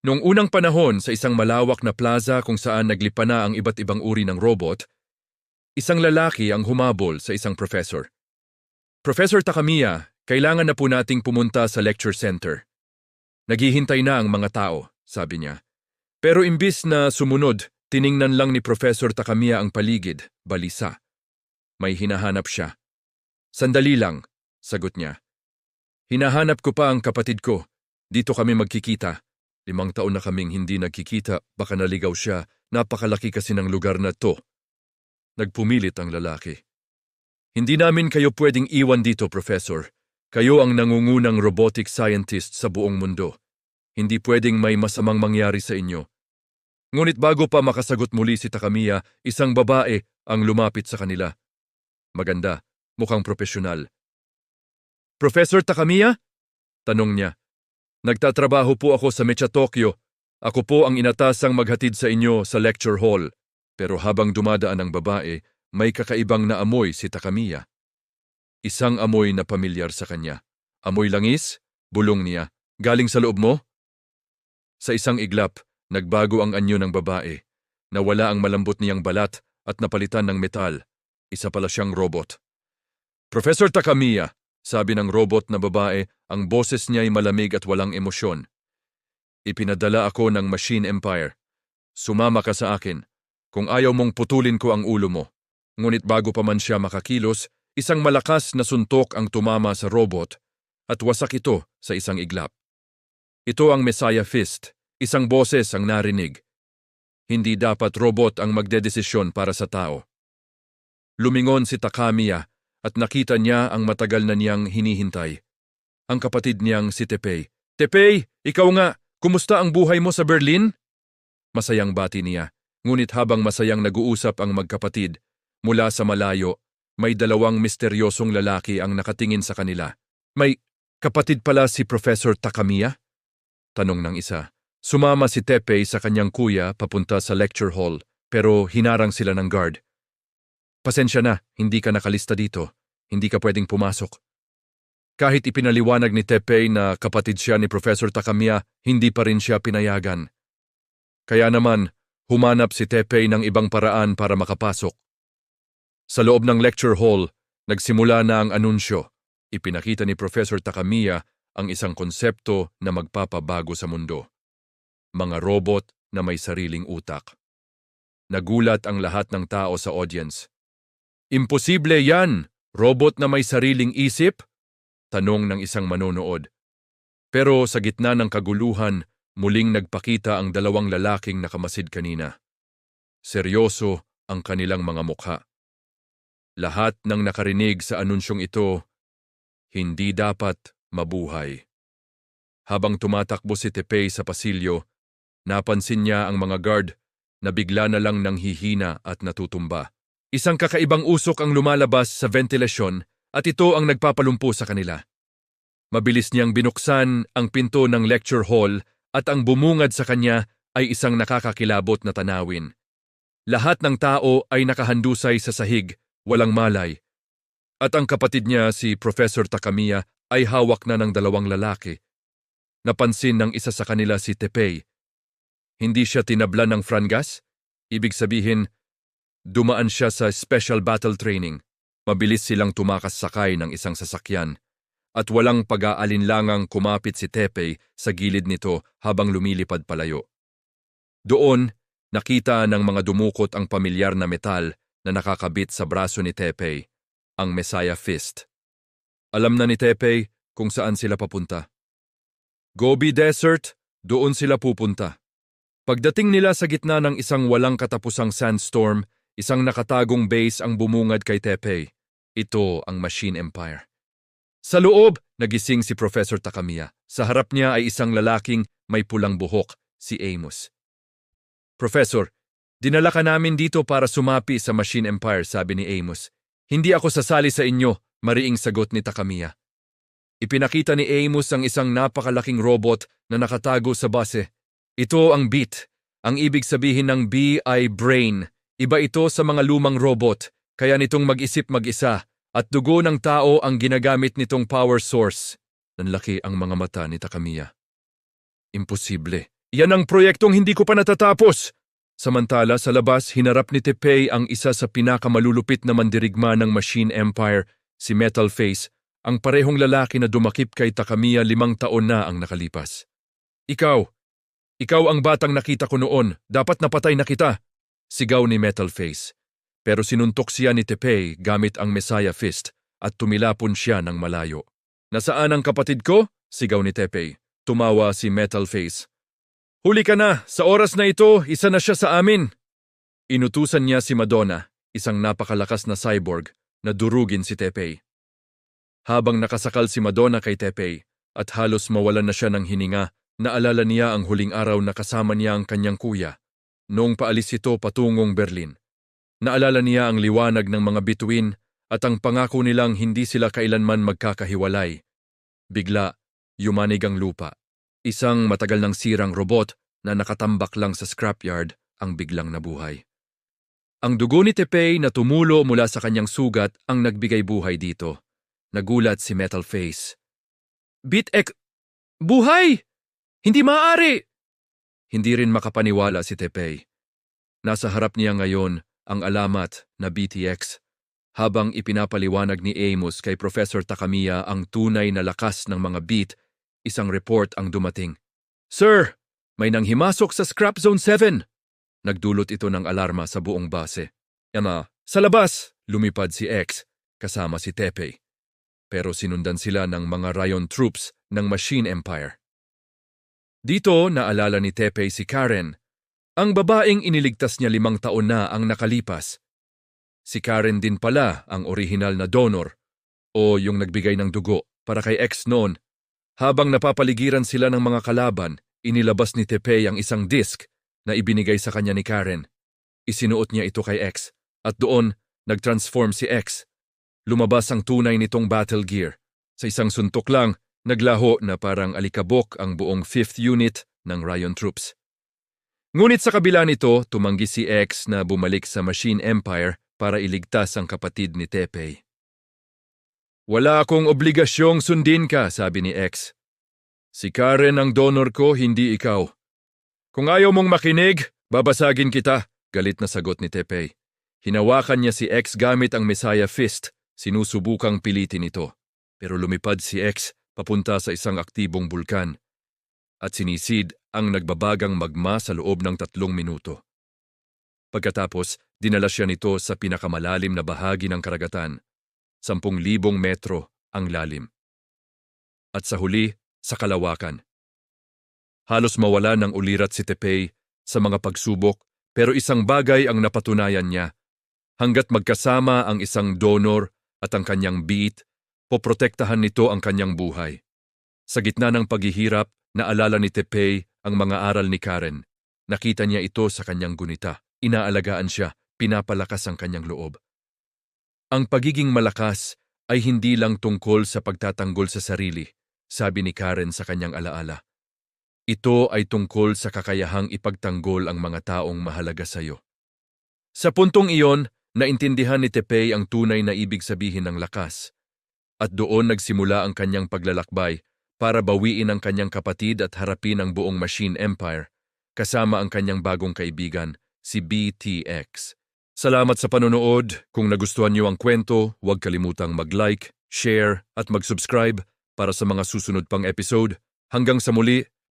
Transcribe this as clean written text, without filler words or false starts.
Noong unang panahon sa isang malawak na plaza kung saan naglipa na ang iba't ibang uri ng robot, isang lalaki ang humabol sa isang professor. Professor Takamiya, kailangan na po nating pumunta sa lecture center. Naghihintay na ang mga tao, sabi niya. Pero imbis na sumunod, tiningnan lang ni Professor Takamiya ang paligid, balisa. May hinahanap siya. Sandali lang, sagot niya. Hinahanap ko pa ang kapatid ko. Dito kami magkikita. 5 taon na kaming hindi nagkikita, baka naligaw siya, napakalaki kasi ng lugar na to. Nagpumilit ang lalaki. Hindi namin kayo pwedeng iwan dito, Professor. Kayo ang nangungunang robotic scientist sa buong mundo. Hindi pwedeng may masamang mangyari sa inyo. Ngunit bago pa makasagot muli si Takamiya, isang babae ang lumapit sa kanila. Maganda, mukhang profesional. Professor Takamiya? Tanong niya. Nagtatrabaho po ako sa Mecha Tokyo. Ako po ang inatasang maghatid sa inyo sa lecture hall. Pero habang dumadaan ang babae, may kakaibang na amoy si Takamiya. Isang amoy na pamilyar sa kanya. Amoy langis? Bulong niya. Galing sa loob mo? Sa isang iglap, nagbago ang anyo ng babae. Nawala ang malambot niyang balat at napalitan ng metal. Isa pala siyang robot. Professor Takamiya, sabi ng robot na babae, ang boses niya ay malamig at walang emosyon. Ipinadala ako ng Machine Empire. Sumama ka sa akin. Kung ayaw mong putulin ko ang ulo mo. Ngunit bago pa man siya makakilos, isang malakas na suntok ang tumama sa robot at wasak ito sa isang iglap. Ito ang Messiah Fist, isang boses ang narinig. Hindi dapat robot ang magdedesisyon para sa tao. Lumingon si Takamiya at nakita niya ang matagal na niyang hinihintay. Ang kapatid niyang si Teppei. Teppei, ikaw nga, kumusta ang buhay mo sa Berlin? Masayang bati niya, ngunit habang masayang nag-uusap ang magkapatid, mula sa malayo, may 2 misteryosong lalaki ang nakatingin sa kanila. May kapatid pala si Professor Takamiya? Tanong ng isa. Sumama si Teppei sa kanyang kuya papunta sa lecture hall, pero hinarang sila ng guard. Pasensya na, hindi ka nakalista dito. Hindi ka pwedeng pumasok. Kahit ipinaliwanag ni Teppei na kapatid siya ni Professor Takamiya, hindi pa rin siya pinayagan. Kaya naman, humanap si Teppei ng ibang paraan para makapasok. Sa loob ng lecture hall, nagsimula na ang anunsyo. Ipinakita ni Professor Takamiya ang isang konsepto na magpapabago sa mundo. Mga robot na may sariling utak. Nagulat ang lahat ng tao sa audience. Imposible yan! Robot na may sariling isip? Tanong ng isang manonood. Pero sa gitna ng kaguluhan, muling nagpakita ang 2 lalaking nakamasid kanina. Seryoso ang kanilang mga mukha. Lahat ng nakarinig sa anunsyong ito, hindi dapat mabuhay. Habang tumatakbo si Teppei sa pasilyo, napansin niya ang mga guard na bigla na lang nanghihina at natutumba. Isang kakaibang usok ang lumalabas sa ventilasyon at ito ang nagpapalumpo sa kanila. Mabilis niyang binuksan ang pinto ng lecture hall at ang bumungad sa kanya ay isang nakakakilabot na tanawin. Lahat ng tao ay nakahandusay sa sahig, walang malay. At ang kapatid niya, si Professor Takamiya, ay hawak na ng 2 lalaki. Napansin ng isa sa kanila si Teppei. Hindi siya tinabla ng frangas? Ibig sabihin, dumaan siya sa special battle training. Mabilis silang tumakas sakay ng isang sasakyan. At walang pag-aalinlangang kumapit si Teppei sa gilid nito habang lumilipad palayo. Doon, nakita ng mga dumukot ang pamilyar na metal na nakakabit sa braso ni Teppei, ang Messiah Fist. Alam na ni Teppei kung saan sila papunta. Gobi Desert, doon sila pupunta. Pagdating nila sa gitna ng isang walang katapusang sandstorm, isang nakatagong base ang bumungad kay Teppei. Ito ang Machine Empire. Sa loob, nagising si Professor Takamiya. Sa harap niya ay isang lalaking may pulang buhok, si Amos. Professor, dinala ka namin dito para sumapi sa Machine Empire, sabi ni Amos. Hindi ako sasali sa inyo, mariing sagot ni Takamiya. Ipinakita ni Amos ang isang napakalaking robot na nakatago sa base. Ito ang Beat. Ang ibig sabihin ng B ay brain. Iba ito sa mga lumang robot, kaya nitong mag-isip mag-isa. At dugo ng tao ang ginagamit nitong power source. Nanlaki ang mga mata ni Takamiya. Imposible. Yan ang proyektong hindi ko pa natatapos. Samantala sa labas, hinarap ni Teppei ang isa sa pinakamalulupit na mandirigma ng Machine Empire, si Metal Face, ang parehong lalaki na dumakip kay Takamiya 5 taon na ang nakalipas. Ikaw ang batang nakita ko noon, dapat napatay na kita, sigaw ni Metal Face. Pero sinuntok siya ni Teppei gamit ang Messiah Fist at tumilapon siya ng malayo. Nasaan ang kapatid ko? Sigaw ni Teppei. Tumawa si Metal Face. Huli ka na, sa oras na ito, isa na siya sa amin. Inutusan niya si Madonna, isang napakalakas na cyborg, na durugin si Teppei. Habang nakasakal si Madonna kay Teppei at halos mawalan na siya ng hininga, naalala niya ang huling araw na kasama niya ang kanyang kuya, noong paalis ito patungong Berlin. Naalala niya ang liwanag ng mga bituin at ang pangako nilang hindi sila kailanman magkakahiwalay. Bigla, yumanig ang lupa. Isang matagal nang sirang robot na nakatambak lang sa scrapyard ang biglang nabuhay. Ang dugo ni Teppei na tumulo mula sa kanyang sugat ang nagbigay buhay dito. Nagulat si Metal Face. Buhay! Hindi maaari! Hindi rin makapaniwala si Teppei. Nasa harap niya ngayon ang alamat na BTX habang ipinapaliwanag ni Amos kay Professor Takamiya ang tunay na lakas ng mga beat. Isang report ang dumating. Sir, may nanghimasok sa Scrap Zone 7. Nagdulot ito ng alarma sa buong base. Sa labas, lumipad si X kasama si Teppei. Pero sinundan sila ng mga Ryon troops ng Machine Empire. Dito naalala ni Teppei si Karen, ang babaeng iniligtas niya 5 taon na ang nakalipas. Si Karen din pala ang orihinal na donor o yung nagbigay ng dugo para kay X noon. Habang napapaligiran sila ng mga kalaban, inilabas ni Teppei ang isang disk na ibinigay sa kanya ni Karen. Isinuot niya ito kay X at doon nag-transform si X. Lumabas ang tunay nitong battle gear. Sa isang suntok lang, naglaho na parang alikabok ang buong 5th unit ng Ryon troops. Ngunit sa kabila nito, tumanggi si X na bumalik sa Machine Empire para iligtas ang kapatid ni Teppei. Wala akong obligasyong sundin ka, sabi ni X. Si Karen ang donor ko, hindi ikaw. Kung ayaw mong makinig, babasagin kita, galit na sagot ni Teppei. Hinawakan niya si X gamit ang Messiah Fist, sinusubukang pilitin ito. Pero lumipad si X papunta sa isang aktibong bulkan at sinisid ang nagbabagang magma sa loob ng 3 minuto. Pagkatapos, dinala siya nito sa pinakamalalim na bahagi ng karagatan. 10,000 metro ang lalim. At sa huli, sa kalawakan. Halos mawala ng ulirat si Teppei sa mga pagsubok pero isang bagay ang napatunayan niya. Hanggat magkasama ang isang donor at ang kanyang beat, poprotektahan nito ang kanyang buhay. Sa gitna ng paghihirap, naalala ni Teppei ang mga aral ni Karen. Nakita niya ito sa kanyang gunita. Inaalagaan siya, pinapalakas ang kanyang loob. Ang pagiging malakas ay hindi lang tungkol sa pagtatanggol sa sarili, sabi ni Karen sa kanyang alaala. Ito ay tungkol sa kakayahang ipagtanggol ang mga taong mahalaga sa iyo. Sa puntong iyon, naintindihan ni Teppei ang tunay na ibig sabihin ng lakas. At doon nagsimula ang kanyang paglalakbay para bawiin ang kanyang kapatid at harapin ang buong Machine Empire, kasama ang kanyang bagong kaibigan, si BTX. Salamat sa panonood. Kung nagustuhan niyo ang kwento, huwag kalimutang mag-like, share at mag-subscribe para sa mga susunod pang episode. Hanggang sa muli,